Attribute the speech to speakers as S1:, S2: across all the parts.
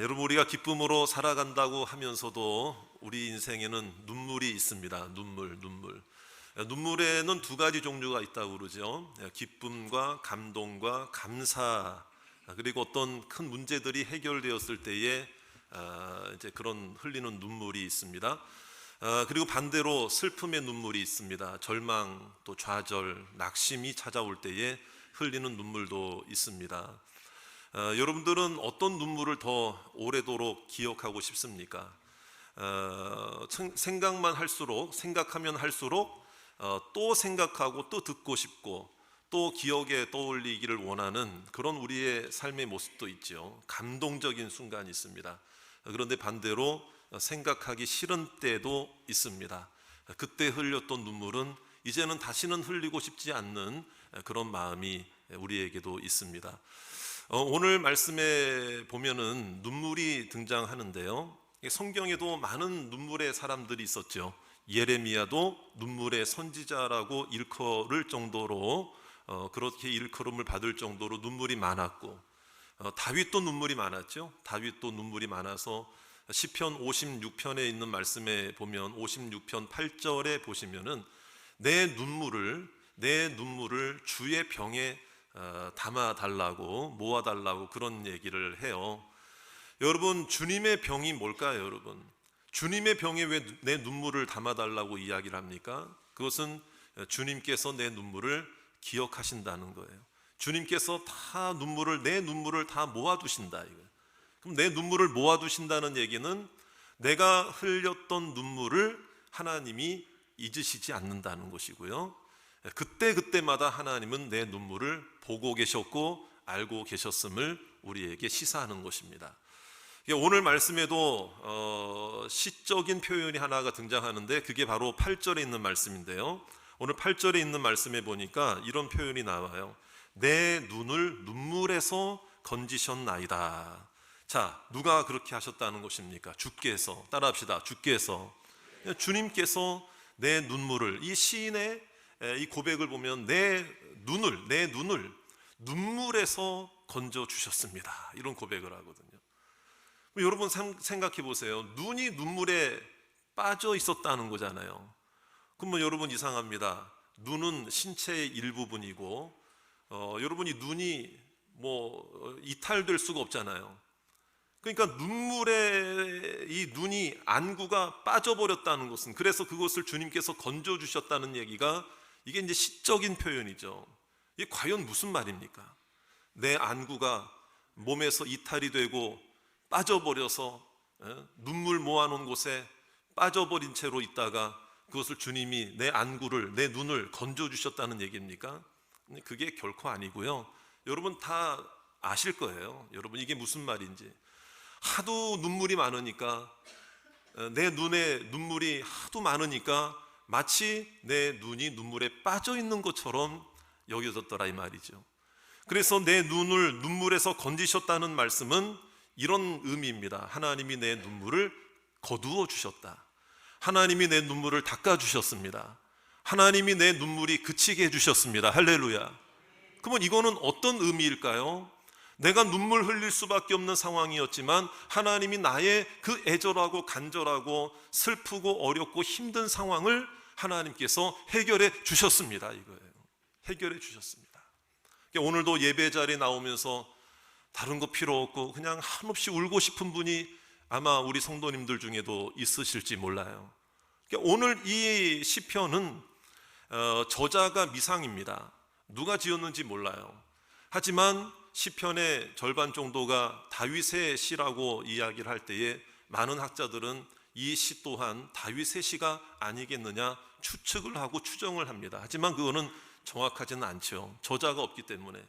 S1: 여러분, 우리가 기쁨으로 살아간다고 하면서도 우리 인생에는 눈물이 있습니다. 눈물에는 두 가지 종류가 있다고 그러죠. 기쁨과 감동과 감사, 그리고 어떤 큰 문제들이 해결되었을 때에 이제 그런 흘리는 눈물이 있습니다. 그리고 반대로 슬픔의 눈물이 있습니다. 절망, 또 좌절, 낙심이 찾아올 때에 흘리는 눈물도 있습니다. 여러분들은 어떤 눈물을 더 오래도록 기억하고 싶습니까? 생각하면 할수록 또 생각하고 또 듣고 싶고 또 기억에 떠올리기를 원하는 그런 우리의 삶의 모습도 있죠. 감동적인 순간이 있습니다. 그런데 반대로 생각하기 싫은 때도 있습니다. 그때 흘렸던 눈물은 이제는 다시는 흘리고 싶지 않는 그런 마음이 우리에게도 있습니다. 오늘 말씀에 보면은 눈물이 등장하는데요, 성경에도 많은 눈물의 사람들이 있었죠. 예레미야도 눈물의 선지자라고 일컬을 정도로 그렇게 일컬음을 받을 정도로 눈물이 많았고, 다윗도 눈물이 많았죠. 다윗도 눈물이 많아서 시편 56편에 있는 말씀에 보면 56편 8절에 보시면은 내 눈물을 주의 병에 담아달라고, 모아달라고 그런 얘기를 해요. 여러분, 주님의 병이 뭘까요? 여러분, 주님의 병에 왜 내 눈물을 담아달라고 이야기를 합니까? 그것은 주님께서 내 눈물을 기억하신다는 거예요. 주님께서 내 눈물을 다 모아두신다 이거예요. 그럼 내 눈물을 모아두신다는 얘기는 내가 흘렸던 눈물을 하나님이 잊으시지 않는다는 것이고요, 그때마다 하나님은 내 눈물을 보고 계셨고 알고 계셨음을 우리에게 시사하는 것입니다. 오늘 말씀에도 시적인 표현이 하나가 등장하는데 그게 바로 8절에 있는 말씀인데요, 오늘 8절에 있는 말씀에 보니까 이런 표현이 나와요. 내 눈을 눈물에서 건지셨나이다. 자, 누가 그렇게 하셨다는 것입니까? 주께서. 따라합시다. 주님께서 내 눈물을, 이 시인의 이 고백을 보면 내 눈을 눈물에서 건져 주셨습니다, 이런 고백을 하거든요. 여러분 생각해 보세요. 눈이 눈물에 빠져 있었다는 거잖아요. 그럼 여러분 이상합니다. 눈은 신체의 일부분이고 여러분이 눈이 이탈될 수가 없잖아요. 그러니까 눈물에 이 눈이, 안구가 빠져버렸다는 것은, 그래서 그것을 주님께서 건져주셨다는 얘기가, 이게 이제 시적인 표현이죠. 이게 과연 무슨 말입니까? 내 안구가 몸에서 이탈이 되고 빠져버려서 눈물 모아놓은 곳에 빠져버린 채로 있다가 그것을 주님이 내 안구를, 내 눈을 건져주셨다는 얘기입니까? 그게 결코 아니고요. 여러분 다 아실 거예요. 여러분 이게 무슨 말인지. 하도 눈물이 많으니까, 내 눈에 눈물이 하도 많으니까 마치 내 눈이 눈물에 빠져 있는 것처럼 여겨졌더라 이 말이죠. 그래서 내 눈을 눈물에서 건지셨다는 말씀은 이런 의미입니다. 하나님이 내 눈물을 거두어 주셨다. 하나님이 내 눈물을 닦아 주셨습니다. 하나님이 내 눈물이 그치게 해주셨습니다. 할렐루야. 그러면 이거는 어떤 의미일까요? 내가 눈물 흘릴 수밖에 없는 상황이었지만 하나님이 나의 그 애절하고 간절하고 슬프고 어렵고 힘든 상황을 하나님께서 해결해 주셨습니다. 이거예요. 해결해 주셨습니다. 오늘도 예배 자리에 나오면서 다른 거 필요 없고 그냥 한없이 울고 싶은 분이 아마 우리 성도님들 중에도 있으실지 몰라요. 오늘 이 시편은 저자가 미상입니다. 누가 지었는지 몰라요. 하지만 시편의 절반 정도가 다윗의 시라고 이야기를 할 때에 많은 학자들은 이 시 또한 다윗의 시가 아니겠느냐 추측을 하고 추정을 합니다. 하지만 그거는 정확하지는 않죠. 저자가 없기 때문에.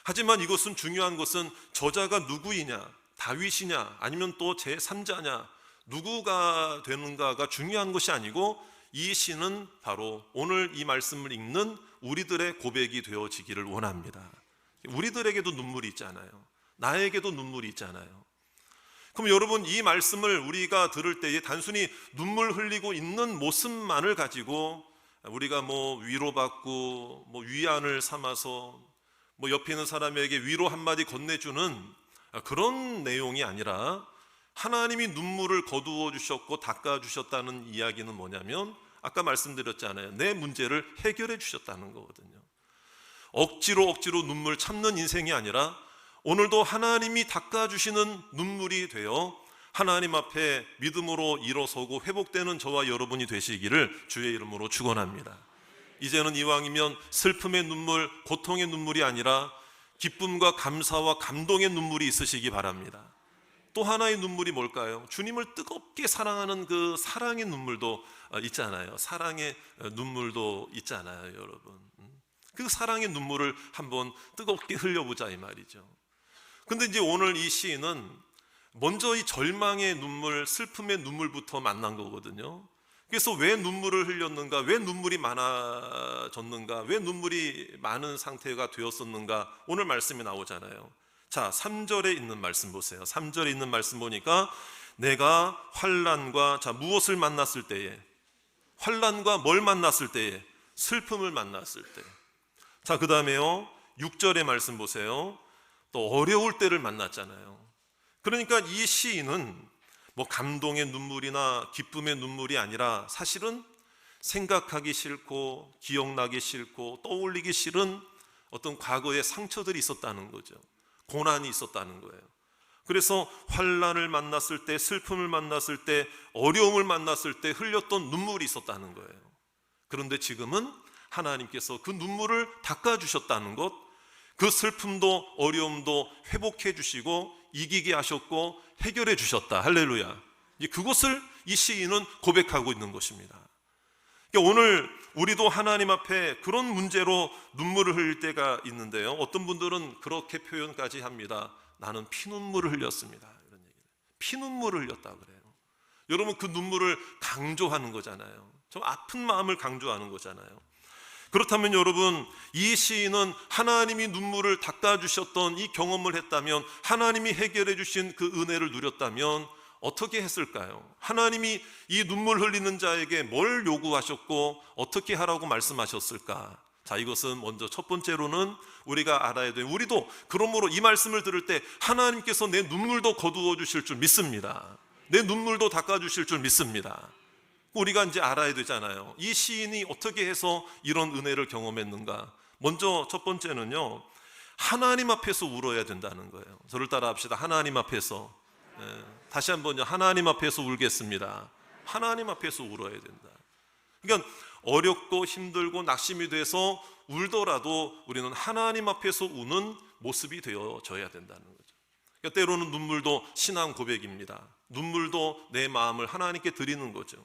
S1: 하지만 이것은, 중요한 것은 저자가 누구이냐, 다윗이냐 아니면 또 제3자냐, 누구가 되는가가 중요한 것이 아니고 이 시는 바로 오늘 이 말씀을 읽는 우리들의 고백이 되어지기를 원합니다. 우리들에게도 눈물이 있잖아요. 나에게도 눈물이 있잖아요. 그럼 여러분, 이 말씀을 우리가 들을 때에 단순히 눈물 흘리고 있는 모습만을 가지고 우리가 위로받고 위안을 삼아서 옆에 있는 사람에게 위로 한마디 건네주는 그런 내용이 아니라 하나님이 눈물을 거두어 주셨고 닦아 주셨다는 이야기는 뭐냐면 아까 말씀드렸잖아요. 내 문제를 해결해 주셨다는 거거든요. 억지로 눈물 참는 인생이 아니라 오늘도 하나님이 닦아 주시는 눈물이 되어 하나님 앞에 믿음으로 일어서고 회복되는 저와 여러분이 되시기를 주의 이름으로 축원합니다. 이제는 이왕이면 슬픔의 눈물, 고통의 눈물이 아니라 기쁨과 감사와 감동의 눈물이 있으시기 바랍니다. 또 하나의 눈물이 뭘까요? 주님을 뜨겁게 사랑하는 그 사랑의 눈물도 있잖아요. 사랑의 눈물도 있잖아요, 여러분. 그 사랑의 눈물을 한번 뜨겁게 흘려보자 이 말이죠. 근데 이제 오늘 이 시인은 먼저 이 절망의 눈물, 슬픔의 눈물부터 만난 거거든요. 그래서 왜 눈물을 흘렸는가, 왜 눈물이 많아졌는가, 왜 눈물이 많은 상태가 되었었는가, 오늘 말씀이 나오잖아요. 자, 3절에 있는 말씀 보세요. 3절에 있는 말씀 보니까 내가 환난과, 자, 무엇을 만났을 때에, 환난과 뭘 만났을 때에, 슬픔을 만났을 때. 자, 그 다음에요 6절의 말씀 보세요. 또 어려울 때를 만났잖아요. 그러니까 이 시인은 뭐 감동의 눈물이나 기쁨의 눈물이 아니라 사실은 생각하기 싫고 기억나기 싫고 떠올리기 싫은 어떤 과거의 상처들이 있었다는 거죠. 고난이 있었다는 거예요. 그래서 환난을 만났을 때, 슬픔을 만났을 때, 어려움을 만났을 때 흘렸던 눈물이 있었다는 거예요. 그런데 지금은 하나님께서 그 눈물을 닦아주셨다는 것, 그 슬픔도 어려움도 회복해 주시고 이기게 하셨고 해결해 주셨다. 할렐루야. 그것을 이 시인은 고백하고 있는 것입니다. 그러니까 오늘 우리도 하나님 앞에 그런 문제로 눈물을 흘릴 때가 있는데요. 어떤 분들은 그렇게 표현까지 합니다. 나는 피눈물을 흘렸습니다. 이런 얘기를. 피눈물을 흘렸다 그래요. 여러분, 그 눈물을 강조하는 거잖아요. 좀 아픈 마음을 강조하는 거잖아요. 그렇다면 여러분, 이 시인은 하나님이 눈물을 닦아주셨던 이 경험을 했다면, 하나님이 해결해 주신 그 은혜를 누렸다면 어떻게 했을까요? 하나님이 이 눈물 흘리는 자에게 뭘 요구하셨고 어떻게 하라고 말씀하셨을까? 자, 이것은 먼저 첫 번째로는 우리가 알아야 돼요. 우리도 그러므로 이 말씀을 들을 때 하나님께서 내 눈물도 거두어 주실 줄 믿습니다. 내 눈물도 닦아 주실 줄 믿습니다. 우리가 이제 알아야 되잖아요. 이 시인이 어떻게 해서 이런 은혜를 경험했는가? 먼저 첫 번째는요, 하나님 앞에서 울어야 된다는 거예요. 저를 따라 합시다. 하나님 앞에서. 다시 한번요. 하나님 앞에서 울겠습니다. 하나님 앞에서 울어야 된다. 그러니까 어렵고 힘들고 낙심이 돼서 울더라도 우리는 하나님 앞에서 우는 모습이 되어져야 된다는 거죠. 그러니까 때로는 눈물도 신앙 고백입니다. 눈물도 내 마음을 하나님께 드리는 거죠.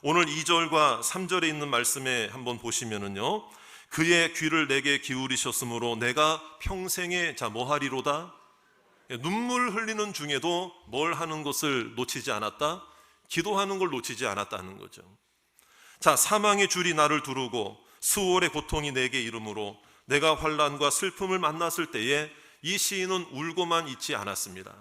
S1: 오늘 2절과 3절에 있는 말씀에 한번 보시면은요, 그의 귀를 내게 기울이셨으므로 내가 평생에 뭐하리로다? 눈물 흘리는 중에도 뭘 하는 것을 놓치지 않았다? 기도하는 걸 놓치지 않았다는 거죠. 자, 사망의 줄이 나를 두르고 수월의 고통이 내게 이르므로 내가 환난과 슬픔을 만났을 때에 이 시인은 울고만 있지 않았습니다.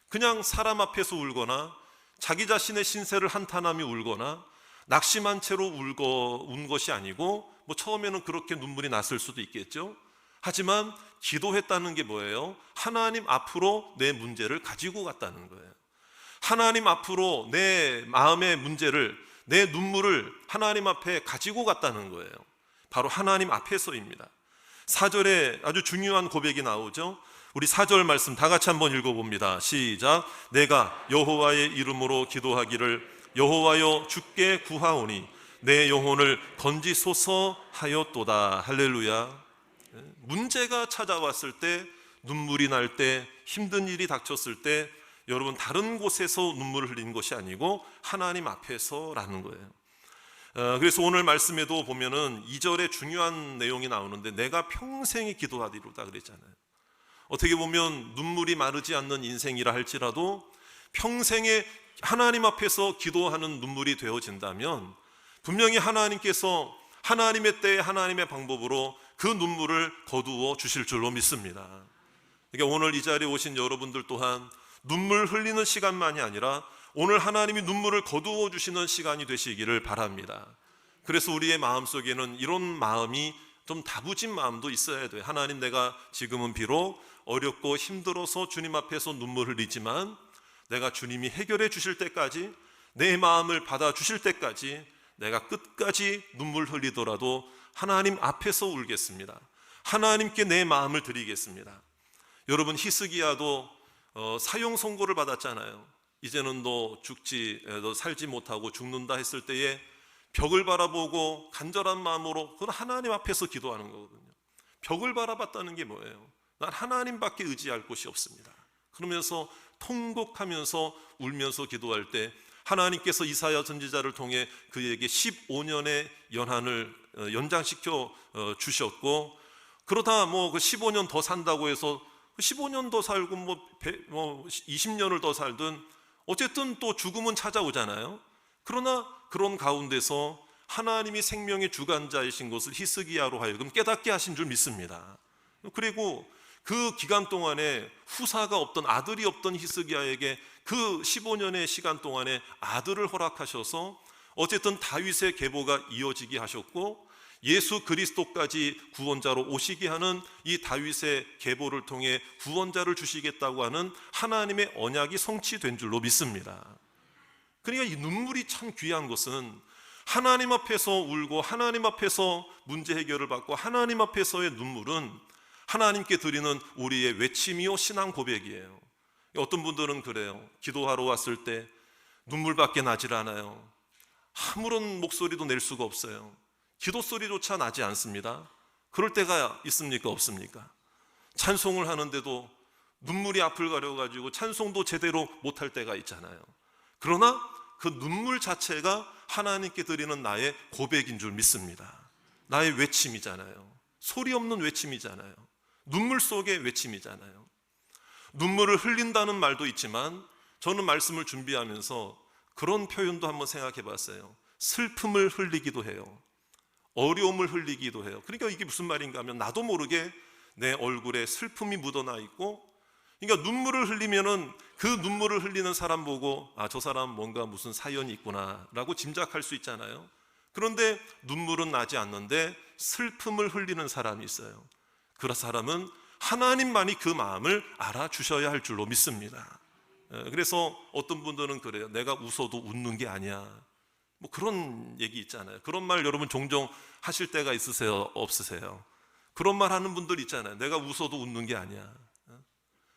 S1: 그냥 사람 앞에서 울거나 자기 자신의 신세를 한탄하며 울거나 낙심한 채로 운 것이 아니고, 뭐 처음에는 그렇게 눈물이 났을 수도 있겠죠. 하지만 기도했다는 게 뭐예요? 하나님 앞으로 내 문제를 가지고 갔다는 거예요. 하나님 앞으로 내 마음의 문제를, 내 눈물을 하나님 앞에 가지고 갔다는 거예요. 바로 하나님 앞에서입니다. 4절에 아주 중요한 고백이 나오죠. 우리 4절 말씀 다 같이 한번 읽어봅니다. 시작. 내가 여호와의 이름으로 기도하기를 여호와여 주께 구하오니 내 영혼을 건지소서 하였도다. 할렐루야. 문제가 찾아왔을 때, 눈물이 날 때, 힘든 일이 닥쳤을 때 여러분, 다른 곳에서 눈물을 흘리는 것이 아니고 하나님 앞에서라는 거예요. 그래서 오늘 말씀에도 보면은 2절에 중요한 내용이 나오는데 내가 평생에 기도하리로다 그랬잖아요. 어떻게 보면 눈물이 마르지 않는 인생이라 할지라도 평생에 하나님 앞에서 기도하는 눈물이 되어진다면 분명히 하나님께서 하나님의 때에 하나님의 방법으로 그 눈물을 거두어 주실 줄로 믿습니다. 그러니까 오늘 이 자리에 오신 여러분들 또한 눈물 흘리는 시간만이 아니라 오늘 하나님이 눈물을 거두어 주시는 시간이 되시기를 바랍니다. 그래서 우리의 마음속에는 이런 마음이 좀 다부진 마음도 있어야 돼요. 하나님, 내가 지금은 비록 어렵고 힘들어서 주님 앞에서 눈물 흘리지만 내가 주님이 해결해 주실 때까지, 내 마음을 받아주실 때까지 내가 끝까지 눈물 흘리더라도 하나님 앞에서 울겠습니다. 하나님께 내 마음을 드리겠습니다. 여러분, 히스기야도 사형 선고를 받았잖아요. 이제는 너 살지 못하고 죽는다 했을 때에 벽을 바라보고 간절한 마음으로, 그건 하나님 앞에서 기도하는 거거든요. 벽을 바라봤다는 게 뭐예요? 난 하나님밖에 의지할 곳이 없습니다. 그러면서 통곡하면서 울면서 기도할 때 하나님께서 이사야 선지자를 통해 그에게 15년의 연한을 연장시켜 주셨고, 그러다 그 15년 더 산다고 해서 15년 더 살고 20년을 더 살든 어쨌든 또 죽음은 찾아오잖아요. 그러나 그런 가운데서 하나님이 생명의 주관자이신 것을 히스기야로 하여금 깨닫게 하신 줄 믿습니다. 그리고 그 기간 동안에 후사가 없던, 아들이 없던 히스기야에게 그 15년의 시간 동안에 아들을 허락하셔서 어쨌든 다윗의 계보가 이어지게 하셨고, 예수 그리스도까지 구원자로 오시게 하는 이 다윗의 계보를 통해 구원자를 주시겠다고 하는 하나님의 언약이 성취된 줄로 믿습니다. 그러니까 이 눈물이 참 귀한 것은 하나님 앞에서 울고 하나님 앞에서 문제 해결을 받고 하나님 앞에서의 눈물은 하나님께 드리는 우리의 외침이요 신앙 고백이에요. 어떤 분들은 그래요. 기도하러 왔을 때 눈물밖에 나질 않아요. 아무런 목소리도 낼 수가 없어요. 기도 소리조차 나지 않습니다. 그럴 때가 있습니까? 없습니까? 찬송을 하는데도 눈물이 앞을 가려가지고 찬송도 제대로 못할 때가 있잖아요. 그러나 그 눈물 자체가 하나님께 드리는 나의 고백인 줄 믿습니다. 나의 외침이잖아요. 소리 없는 외침이잖아요. 눈물 속의 외침이잖아요. 눈물을 흘린다는 말도 있지만 저는 말씀을 준비하면서 그런 표현도 한번 생각해 봤어요. 슬픔을 흘리기도 해요. 어려움을 흘리기도 해요. 그러니까 이게 무슨 말인가 하면 나도 모르게 내 얼굴에 슬픔이 묻어나 있고, 그러니까 눈물을 흘리면은 그 눈물을 흘리는 사람 보고 저 사람 뭔가 무슨 사연이 있구나 라고 짐작할 수 있잖아요. 그런데 눈물은 나지 않는데 슬픔을 흘리는 사람이 있어요. 그 사람은 하나님만이 그 마음을 알아주셔야 할 줄로 믿습니다. 그래서 어떤 분들은 그래요. 내가 웃어도 웃는 게 아니야. 그런 얘기 있잖아요. 그런 말 여러분 종종 하실 때가 있으세요? 없으세요? 그런 말 하는 분들 있잖아요. 내가 웃어도 웃는 게 아니야.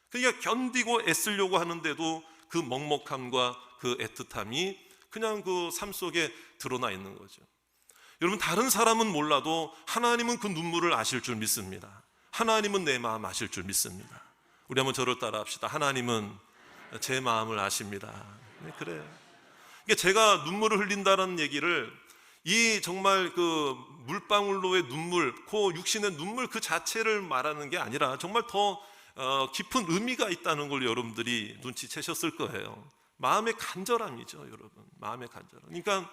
S1: 그러니까 견디고 애쓰려고 하는데도 그 먹먹함과 그 애틋함이 그냥 그 삶 속에 드러나 있는 거죠. 여러분, 다른 사람은 몰라도 하나님은 그 눈물을 아실 줄 믿습니다. 하나님은 내 마음 아실 줄 믿습니다. 우리 한번 저를 따라 합시다. 하나님은 제 마음을 아십니다. 네, 그래요. 그러니까 제가 눈물을 흘린다는 얘기를 이 정말 그 물방울로의 눈물, 육신의 눈물 그 자체를 말하는 게 아니라 정말 더 깊은 의미가 있다는 걸 여러분들이 눈치채셨을 거예요. 마음의 간절함이죠, 여러분. 마음의 간절함. 그러니까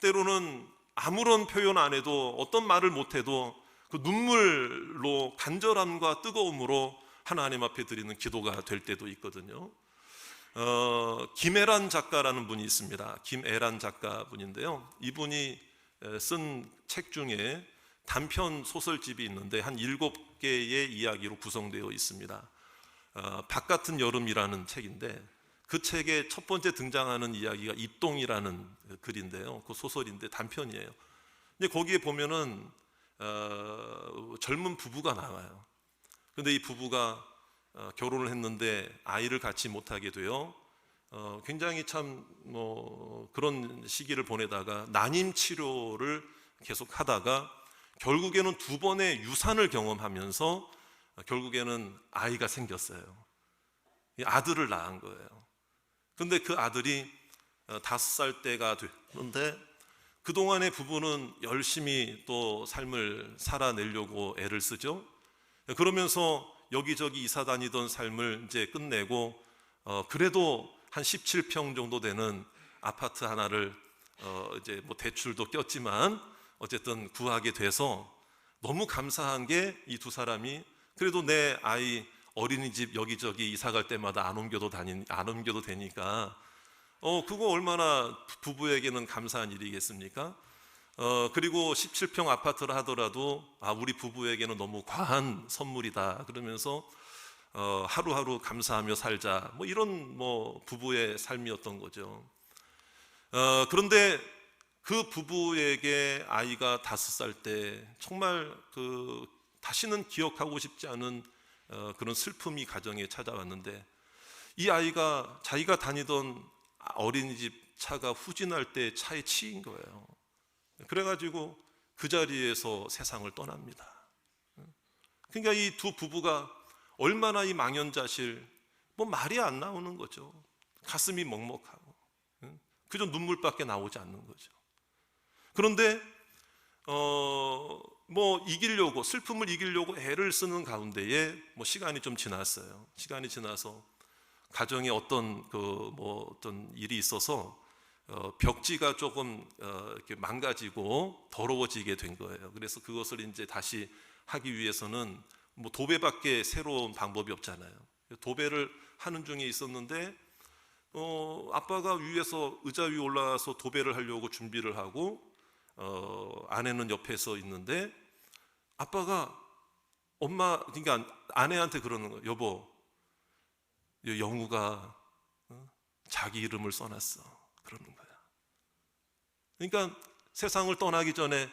S1: 때로는 아무런 표현 안 해도, 어떤 말을 못 해도 그 눈물로, 간절함과 뜨거움으로 하나님 앞에 드리는 기도가 될 때도 있거든요. 김애란 작가라는 분이 있습니다. 김애란 작가분인데요. 이분이 쓴 책 중에 단편 소설집이 있는데 한 7개의 이야기로 구성되어 있습니다. 바깥은 여름이라는 책인데 그 책의 첫 번째 등장하는 이야기가 입동이라는 글인데요. 그 소설인데 단편이에요. 근데 거기에 보면은 젊은 부부가 나와요. 근데 이 부부가 결혼을 했는데 아이를 갖지 못하게 되어 굉장히 참 그런 시기를 보내다가 난임 치료를 계속 하다가 결국에는 2번의 유산을 경험하면서 결국에는 아이가 생겼어요. 아들을 낳은 거예요. 근데 그 아들이 5살 때가 됐는데 그동안의 부부는 열심히 또 삶을 살아내려고 애를 쓰죠. 그러면서 여기저기 이사 다니던 삶을 이제 끝내고 그래도 한 17평 정도 되는 아파트 하나를 이제 대출도 꼈지만 어쨌든 구하게 돼서 너무 감사한 게 이 두 사람이 그래도 내 아이 어린이집 여기저기 이사 갈 때마다 안 옮겨도 되니까 그거 얼마나 부부에게는 감사한 일이겠습니까? 그리고 17평 아파트를 하더라도 우리 부부에게는 너무 과한 선물이다 그러면서 하루하루 감사하며 살자, 뭐 이런 뭐 부부의 삶이었던 거죠. 그런데 그 부부에게 아이가 5살 때 정말 다시는 기억하고 싶지 않은 그런 슬픔이 가정에 찾아왔는데, 이 아이가 자기가 다니던 어린이집 차가 후진할 때 차에 치인 거예요. 그래가지고 그 자리에서 세상을 떠납니다. 그러니까 이 두 부부가 얼마나 이 망연자실, 뭐 말이 안 나오는 거죠. 가슴이 먹먹하고 그저 눈물밖에 나오지 않는 거죠. 그런데 뭐 이기려고, 슬픔을 이기려고 애를 쓰는 가운데에 뭐 시간이 좀 지났어요. 시간이 지나서 가정에 어떤 어떤 일이 있어서 벽지가 조금 이렇게 망가지고 더러워지게 된 거예요. 그래서 그것을 이제 다시 하기 위해서는 뭐 도배밖에 새로운 방법이 없잖아요. 도배를 하는 중에 있었는데 아빠가 위에서 의자 위에 올라와서 도배를 하려고 준비를 하고 아내는 옆에서 있는데, 아빠가 그러니까 아내한테 그러는 거예요. 여보, 영우가 자기 이름을 써놨어, 그러는 거야. 그러니까 세상을 떠나기 전에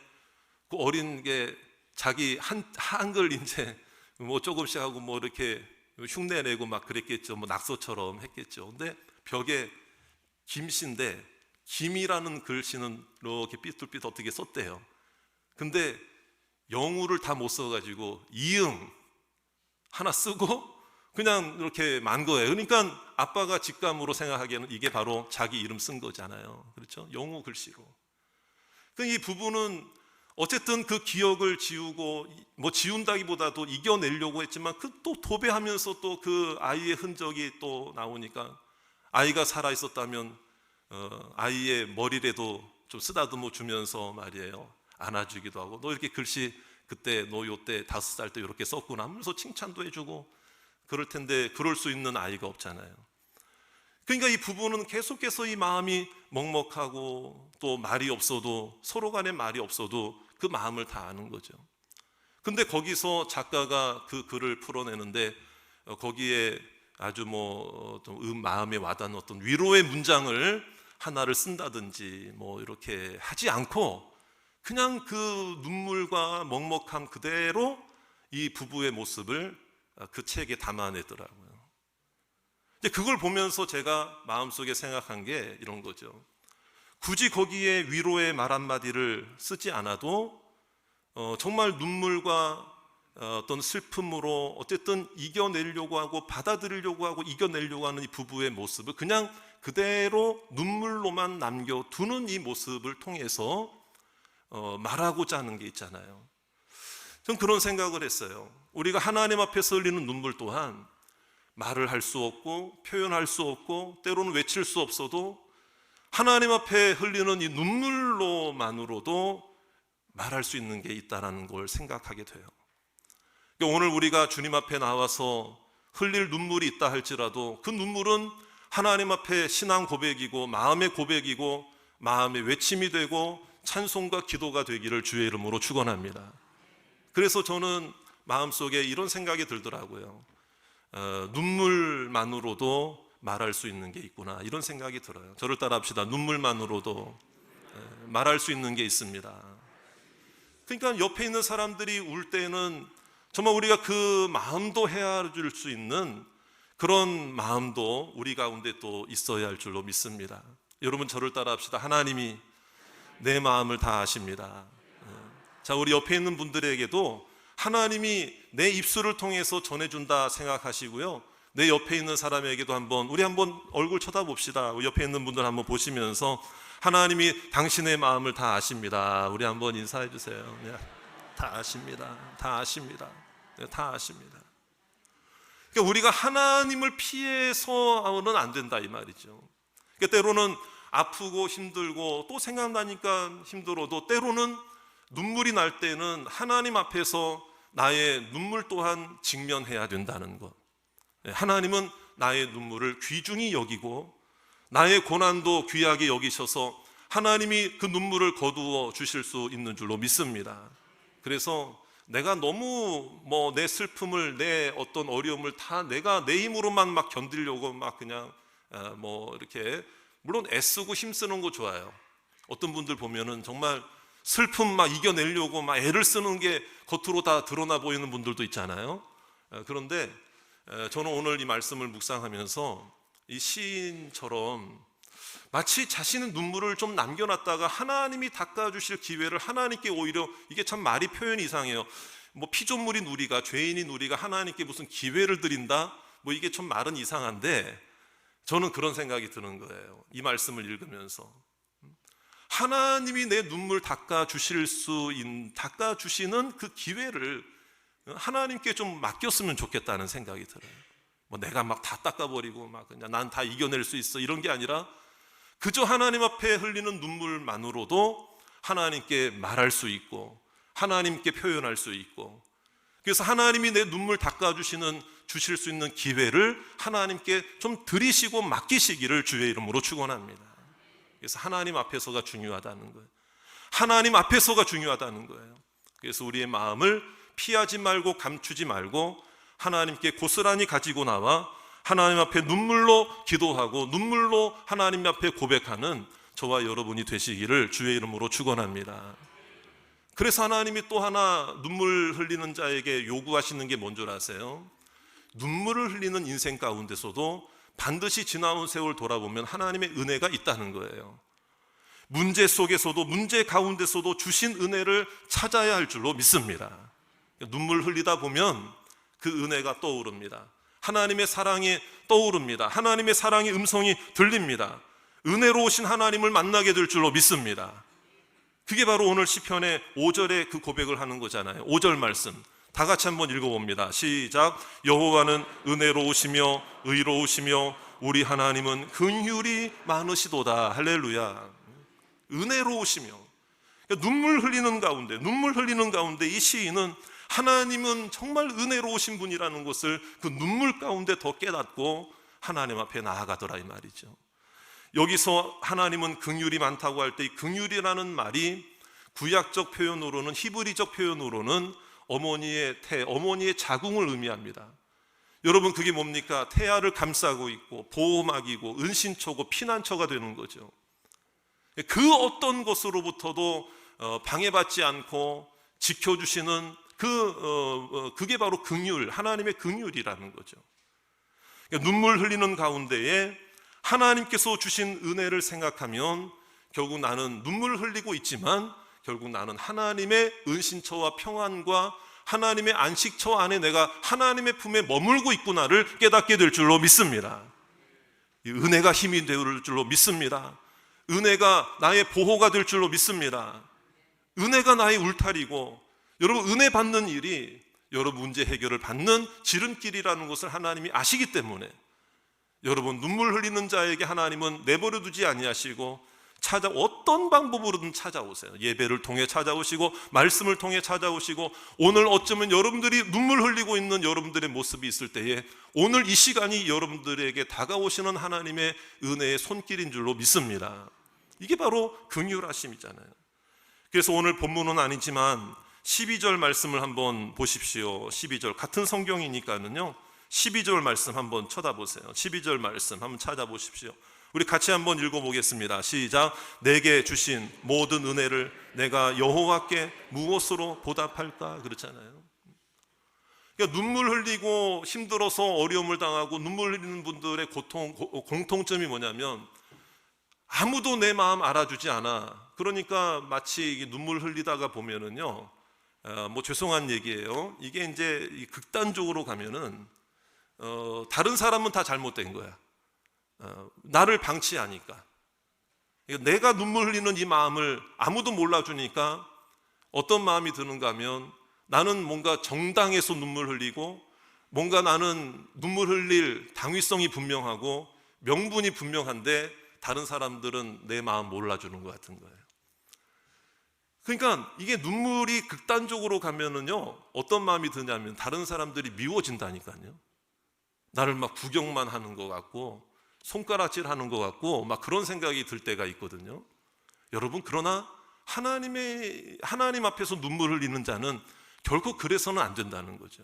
S1: 그 어린 게 자기 한글 이제 뭐 조금씩 하고 뭐 이렇게 흉내내고 막 그랬겠죠. 뭐 낙서처럼 했겠죠. 근데 벽에 김씨인데, 김이라는 글씨는 이렇게 삐뚤삐뚤 어떻게 썼대요. 근데 영우를 다 못 써가지고 이응 하나 쓰고 그냥 이렇게 만 거예요. 그러니까 아빠가 직감으로 생각하기에는 이게 바로 자기 이름 쓴 거잖아요. 그렇죠? 영우 글씨로. 이 부부는 어쨌든 그 기억을 지우고, 뭐 지운다기보다도 이겨내려고 했지만 또 도배하면서 또 그 아이의 흔적이 또 나오니까, 아이가 살아 있었다면 아이의 머리라도 좀 쓰다듬어 주면서 말이에요, 안아주기도 하고, 너 이렇게 글씨 그때 너 요때 5살 때 이렇게 썼구나 하면서 칭찬도 해주고 그럴 텐데, 그럴 수 있는 아이가 없잖아요. 그러니까 이 부부는 계속해서 이 마음이 먹먹하고, 또 말이 없어도, 서로 간에 말이 없어도 그 마음을 다 아는 거죠. 근데 거기서 작가가 그 글을 풀어내는데, 거기에 아주 좀 마음에 와닿는 어떤 위로의 문장을 하나를 쓴다든지 뭐 이렇게 하지 않고, 그냥 그 눈물과 먹먹함 그대로 이 부부의 모습을 그 책에 담아내더라고요. 그걸 보면서 제가 마음속에 생각한 게 이런 거죠. 굳이 거기에 위로의 말 한마디를 쓰지 않아도 정말 눈물과 어떤 슬픔으로 어쨌든 이겨내려고 하고, 받아들이려고 하고, 이겨내려고 하는 이 부부의 모습을 그냥 그대로 눈물로만 남겨두는 이 모습을 통해서 말하고자 하는 게 있잖아요. 전 그런 생각을 했어요. 우리가 하나님 앞에서 흘리는 눈물 또한 말을 할 수 없고, 표현할 수 없고, 때로는 외칠 수 없어도 하나님 앞에 흘리는 이 눈물로만으로도 말할 수 있는 게 있다는 걸 생각하게 돼요. 그러니까 오늘 우리가 주님 앞에 나와서 흘릴 눈물이 있다 할지라도 그 눈물은 하나님 앞에 신앙 고백이고, 마음의 고백이고, 마음의 외침이 되고 찬송과 기도가 되기를 주의 이름으로 축원합니다. 그래서 저는 마음속에 이런 생각이 들더라고요. 눈물만으로도 말할 수 있는 게 있구나, 이런 생각이 들어요. 저를 따라 합시다. 눈물만으로도 말할 수 있는 게 있습니다. 그러니까 옆에 있는 사람들이 울 때는 정말 우리가 그 마음도 헤아려 줄 수 있는 그런 마음도 우리 가운데 또 있어야 할 줄로 믿습니다. 여러분, 저를 따라 합시다. 하나님이 내 마음을 다 아십니다. 자, 우리 옆에 있는 분들에게도 하나님이 내 입술을 통해서 전해준다 생각하시고요, 내 옆에 있는 사람에게도 우리 한번 얼굴 쳐다봅시다. 옆에 있는 분들 한번 보시면서 하나님이 당신의 마음을 다 아십니다. 우리 한번 인사해 주세요. 네, 다 아십니다. 다 아십니다. 네, 다 아십니다. 그러니까 우리가 하나님을 피해서는 안 된다, 이 말이죠. 그러니까 때로는 아프고 힘들고 또 생각나니까 힘들어도, 때로는 눈물이 날 때는 하나님 앞에서 나의 눈물 또한 직면해야 된다는 것. 하나님은 나의 눈물을 귀중히 여기고 나의 고난도 귀하게 여기셔서 하나님이 그 눈물을 거두어 주실 수 있는 줄로 믿습니다. 그래서 내가 너무 내 슬픔을, 내 어떤 어려움을 다 내가 내 힘으로만 막 견디려고 막 그냥 이렇게, 물론 애쓰고 힘쓰는 거 좋아요. 어떤 분들 보면은 정말 슬픔 막 이겨내려고 막 애를 쓰는 게 겉으로 다 드러나 보이는 분들도 있잖아요. 그런데 저는 오늘 이 말씀을 묵상하면서 이 시인처럼 마치 자신의 눈물을 좀 남겨놨다가 하나님이 닦아주실 기회를 하나님께, 오히려 이게 참 말이 표현이 이상해요. 피조물인 우리가, 죄인인 우리가 하나님께 무슨 기회를 드린다? 이게 좀 말은 이상한데 저는 그런 생각이 드는 거예요. 이 말씀을 읽으면서 하나님이 내 눈물 닦아주시는 그 기회를 하나님께 좀 맡겼으면 좋겠다는 생각이 들어요. 내가 막 다 닦아버리고 막 그냥 난 다 이겨낼 수 있어, 이런 게 아니라 그저 하나님 앞에 흘리는 눈물만으로도 하나님께 말할 수 있고 하나님께 표현할 수 있고, 그래서 하나님이 내 눈물 주실 수 있는 기회를 하나님께 좀 드리시고 맡기시기를 주의 이름으로 축원합니다. 그래서 하나님 앞에서가 중요하다는 거예요. 하나님 앞에서가 중요하다는 거예요. 그래서 우리의 마음을 피하지 말고 감추지 말고 하나님께 고스란히 가지고 나와 하나님 앞에 눈물로 기도하고 눈물로 하나님 앞에 고백하는 저와 여러분이 되시기를 주의 이름으로 축원합니다. 그래서 하나님이 또 하나 눈물 흘리는 자에게 요구하시는 게 뭔 줄 아세요? 눈물을 흘리는 인생 가운데서도 반드시 지나온 세월 돌아보면 하나님의 은혜가 있다는 거예요. 문제 속에서도, 문제 가운데서도 주신 은혜를 찾아야 할 줄로 믿습니다. 눈물 흘리다 보면 그 은혜가 떠오릅니다. 하나님의 사랑이 떠오릅니다. 하나님의 사랑의 음성이 들립니다. 은혜로우신 하나님을 만나게 될 줄로 믿습니다. 그게 바로 오늘 시편의 5절에 그 고백을 하는 거잖아요. 5절 말씀 다 같이 한번 읽어봅니다. 시작. 여호와는 은혜로우시며 의로우시며 우리 하나님은 긍휼이 많으시도다. 할렐루야. 은혜로우시며, 그러니까 눈물 흘리는 가운데 이 시인은 하나님은 정말 은혜로우신 분이라는 것을 그 눈물 가운데 더 깨닫고 하나님 앞에 나아가더라, 이 말이죠. 여기서 하나님은 긍휼이 많다고 할 때 이 긍휼이라는 말이 구약적 표현으로는, 히브리적 표현으로는 어머니의 자궁을 의미합니다. 여러분, 그게 뭡니까? 태아를 감싸고 있고 보호막이고 은신처고 피난처가 되는 거죠. 그 어떤 것으로부터도 방해받지 않고 지켜주시는 그게 바로 긍휼, 하나님의 긍휼이라는 거죠. 그러니까 눈물 흘리는 가운데에 하나님께서 주신 은혜를 생각하면 결국 나는 눈물 흘리고 있지만 결국 나는 하나님의 은신처와 평안과 하나님의 안식처 안에 내가 하나님의 품에 머물고 있구나를 깨닫게 될 줄로 믿습니다. 이 은혜가 힘이 될 줄로 믿습니다. 은혜가 나의 보호가 될 줄로 믿습니다. 은혜가 나의 울타리고, 여러분, 은혜 받는 일이 여러분 문제 해결을 받는 지름길이라는 것을 하나님이 아시기 때문에 여러분, 눈물 흘리는 자에게 하나님은 내버려 두지 아니하시고 어떤 방법으로든 찾아오세요. 예배를 통해 찾아오시고 말씀을 통해 찾아오시고, 오늘 어쩌면 여러분들이 눈물 흘리고 있는 여러분들의 모습이 있을 때에 오늘 이 시간이 여러분들에게 다가오시는 하나님의 은혜의 손길인 줄로 믿습니다. 이게 바로 긍휼하심이잖아요. 그래서 오늘 본문은 아니지만 12절 말씀을 한번 보십시오. 12절 같은 성경이니까는요, 12절 말씀 한번 쳐다보세요. 12절 말씀 한번 찾아보십시오. 우리 같이 한번 읽어보겠습니다. 시작. 내게 주신 모든 은혜를 내가 여호와께 무엇으로 보답할까? 그렇잖아요. 그러니까 눈물 흘리고 힘들어서 어려움을 당하고 눈물 흘리는 분들의 공통점이 뭐냐면 아무도 내 마음 알아주지 않아. 그러니까 마치 눈물 흘리다가 보면은요, 죄송한 얘기예요. 이게 이제 극단적으로 가면은 다른 사람은 다 잘못된 거야. 나를 방치하니까. 내가 눈물 흘리는 이 마음을 아무도 몰라주니까 어떤 마음이 드는가 하면 나는 뭔가 정당해서 눈물 흘리고 뭔가 나는 눈물 흘릴 당위성이 분명하고 명분이 분명한데 다른 사람들은 내 마음 몰라주는 것 같은 거예요. 그러니까 이게 눈물이 극단적으로 가면은요, 어떤 마음이 드냐면 다른 사람들이 미워진다니까요. 나를 막 구경만 하는 것 같고 손가락질 하는 것 같고 막 그런 생각이 들 때가 있거든요. 여러분, 그러나 하나님 앞에서 눈물 흘리는 자는 결코 그래서는 안 된다는 거죠.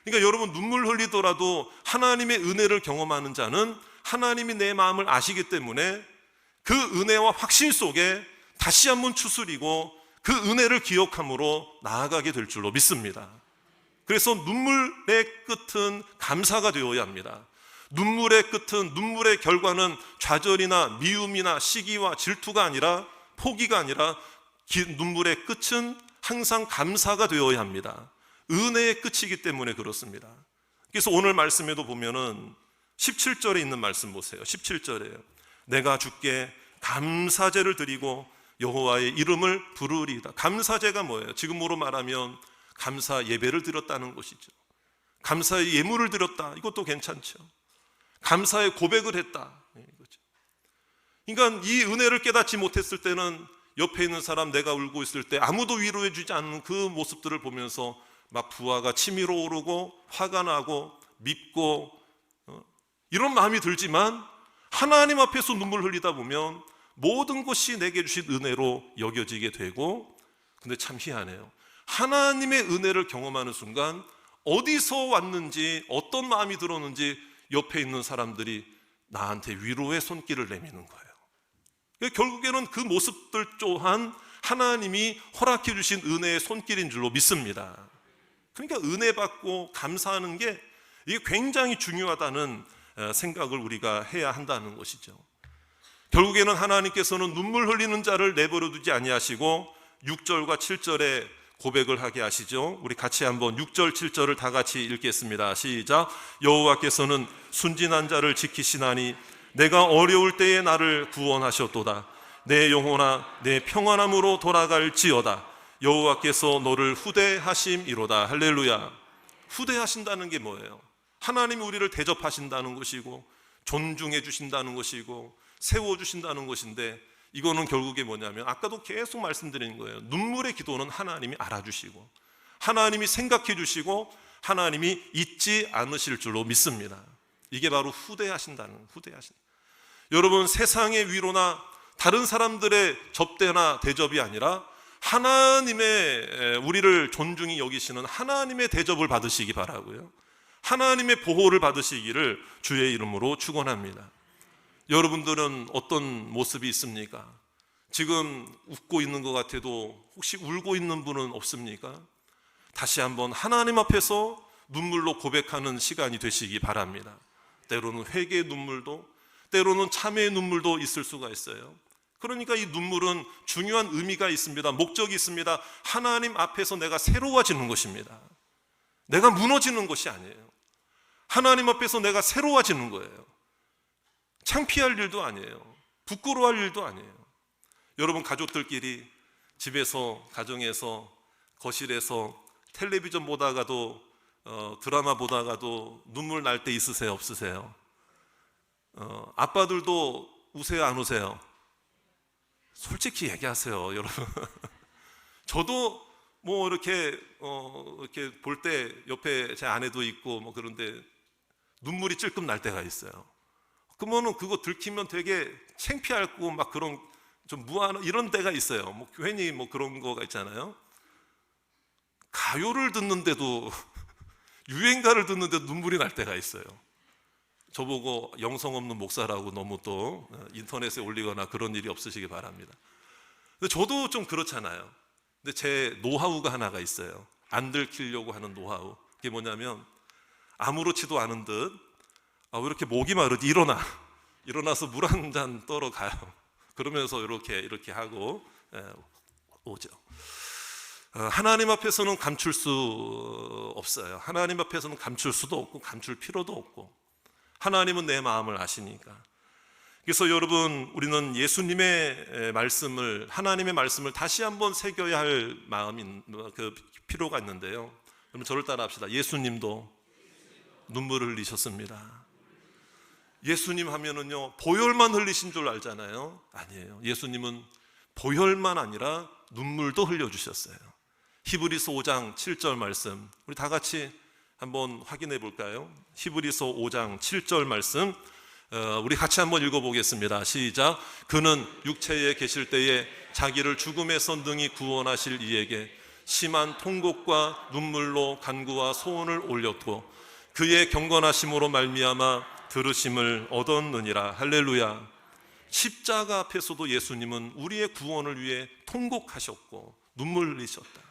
S1: 그러니까 여러분, 눈물 흘리더라도 하나님의 은혜를 경험하는 자는 하나님이 내 마음을 아시기 때문에 그 은혜와 확신 속에 다시 한번 추스리고 그 은혜를 기억함으로 나아가게 될 줄로 믿습니다. 그래서 눈물의 끝은 감사가 되어야 합니다. 눈물의 끝은, 눈물의 결과는 좌절이나 미움이나 시기와 질투가 아니라, 포기가 아니라 눈물의 끝은 항상 감사가 되어야 합니다. 은혜의 끝이기 때문에 그렇습니다. 그래서 오늘 말씀에도 보면은 17절에 있는 말씀 보세요. 17절에요. 내가 주께 감사제를 드리고 여호와의 이름을 부르리이다. 감사제가 뭐예요? 지금으로 말하면 감사 예배를 드렸다는 것이죠. 감사의 예물을 드렸다. 이것도 괜찮죠. 감사의 고백을 했다. 이거죠. 그러니까 이 은혜를 깨닫지 못했을 때는 옆에 있는 사람, 내가 울고 있을 때 아무도 위로해 주지 않는 그 모습들을 보면서 막 부하가 치밀어 오르고 화가 나고 밉고 이런 마음이 들지만, 하나님 앞에서 눈물 흘리다 보면 모든 것이 내게 주신 은혜로 여겨지게 되고, 근데 참 희한해요. 하나님의 은혜를 경험하는 순간 어디서 왔는지, 어떤 마음이 들었는지 옆에 있는 사람들이 나한테 위로의 손길을 내미는 거예요. 결국에는 그 모습들 또한 하나님이 허락해 주신 은혜의 손길인 줄로 믿습니다. 그러니까 은혜 받고 감사하는 게 이게 굉장히 중요하다는 생각을 우리가 해야 한다는 것이죠. 결국에는 하나님께서는 눈물 흘리는 자를 내버려 두지 아니하시고 6절과 7절에 고백을 하게 하시죠. 우리 같이 한번 6절 7절을 다 같이 읽겠습니다. 시작. 여호와께서는 순진한 자를 지키시나니 내가 어려울 때에 나를 구원하셨도다. 내 영혼아 내 평안함으로 돌아갈지어다. 여호와께서 너를 후대하심이로다. 할렐루야. 후대하신다는 게 뭐예요? 하나님이 우리를 대접하신다는 것이고, 존중해 주신다는 것이고, 세워주신다는 것인데, 이거는 결국에 뭐냐면 아까도 계속 말씀드리는 거예요. 눈물의 기도는 하나님이 알아주시고, 하나님이 생각해 주시고, 하나님이 잊지 않으실 줄로 믿습니다. 이게 바로 후대하신다는, 후대하신다. 여러분, 세상의 위로나 다른 사람들의 접대나 대접이 아니라 하나님의, 우리를 존중히 여기시는 하나님의 대접을 받으시기 바라고요. 하나님의 보호를 받으시기를 주의 이름으로 축원합니다. 여러분들은 어떤 모습이 있습니까? 지금 웃고 있는 것 같아도 혹시 울고 있는 분은 없습니까? 다시 한번 하나님 앞에서 눈물로 고백하는 시간이 되시기 바랍니다. 때로는 회개의 눈물도, 때로는 참회의 눈물도 있을 수가 있어요. 그러니까 이 눈물은 중요한 의미가 있습니다. 목적이 있습니다. 하나님 앞에서 내가 새로워지는 것입니다. 내가 무너지는 것이 아니에요. 하나님 앞에서 내가 새로워지는 거예요. 창피할 일도 아니에요. 부끄러워할 일도 아니에요. 여러분, 가족들끼리 집에서, 가정에서, 거실에서 텔레비전 보다가도, 드라마 보다가도 눈물 날 때 있으세요? 없으세요? 아빠들도 우세요? 안 우세요? 솔직히 얘기하세요, 여러분. 저도 뭐 이렇게 볼 때 옆에 제 아내도 있고 뭐 그런데 눈물이 찔끔 날 때가 있어요. 그러면은 그거 들키면 되게 창피하고 막 그런 좀 무한 이런 때가 있어요. 뭐 괜히 뭐 그런 거가 있잖아요. 가요를 듣는데도 유행가를 듣는데도 눈물이 날 때가 있어요. 저보고 영성 없는 목사라고 너무 또 인터넷에 올리거나 그런 일이 없으시기 바랍니다. 근데 저도 좀 그렇잖아요. 근데 제 노하우가 하나가 있어요. 안 들키려고 하는 노하우. 그게 뭐냐면 아무렇지도 않은 듯 왜 이렇게 목이 마르지? 일어나서 물 한 잔 떠러 가요. 그러면서 이렇게 하고 오죠. 하나님 앞에서는 감출 수 없어요. 하나님 앞에서는 감출 수도 없고 감출 필요도 없고, 하나님은 내 마음을 아시니까. 그래서 여러분, 우리는 예수님의 말씀을, 하나님의 말씀을 다시 한번 새겨야 할 마음이 필요가 있는데요. 여러분, 저를 따라 합시다. 예수님도 눈물을 흘리셨습니다. 예수님 하면은요, 보혈만 흘리신 줄 알잖아요. 아니에요. 예수님은 보혈만 아니라 눈물도 흘려주셨어요. 히브리서 5장 7절 말씀, 우리 다 같이 한번 확인해 볼까요? 히브리서 5장 7절 말씀, 우리 같이 한번 읽어보겠습니다. 시작. 그는 육체에 계실 때에 자기를 죽음에서 능히 구원하실 이에게 심한 통곡과 눈물로 간구와 소원을 올렸고 그의 경건하심으로 말미암아 들으심을 얻었느니라. 할렐루야. 십자가 앞에서도 예수님은 우리의 구원을 위해 통곡하셨고 눈물 흘리셨다.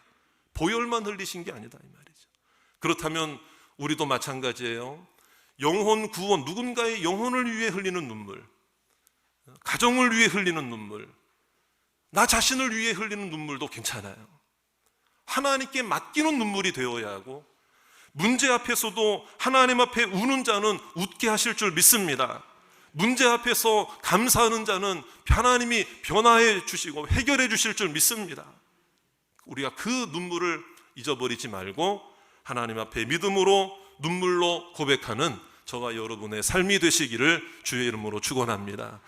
S1: 보혈만 흘리신 게 아니다 이 말이죠. 그렇다면 우리도 마찬가지예요. 영혼 구원, 누군가의 영혼을 위해 흘리는 눈물, 가정을 위해 흘리는 눈물, 나 자신을 위해 흘리는 눈물도 괜찮아요. 하나님께 맡기는 눈물이 되어야 하고, 문제 앞에서도 하나님 앞에 우는 자는 웃게 하실 줄 믿습니다. 문제 앞에서 감사하는 자는 하나님이 변화해 주시고 해결해 주실 줄 믿습니다. 우리가 그 눈물을 잊어버리지 말고 하나님 앞에 믿음으로 눈물로 고백하는 저와 여러분의 삶이 되시기를 주의 이름으로 축원합니다.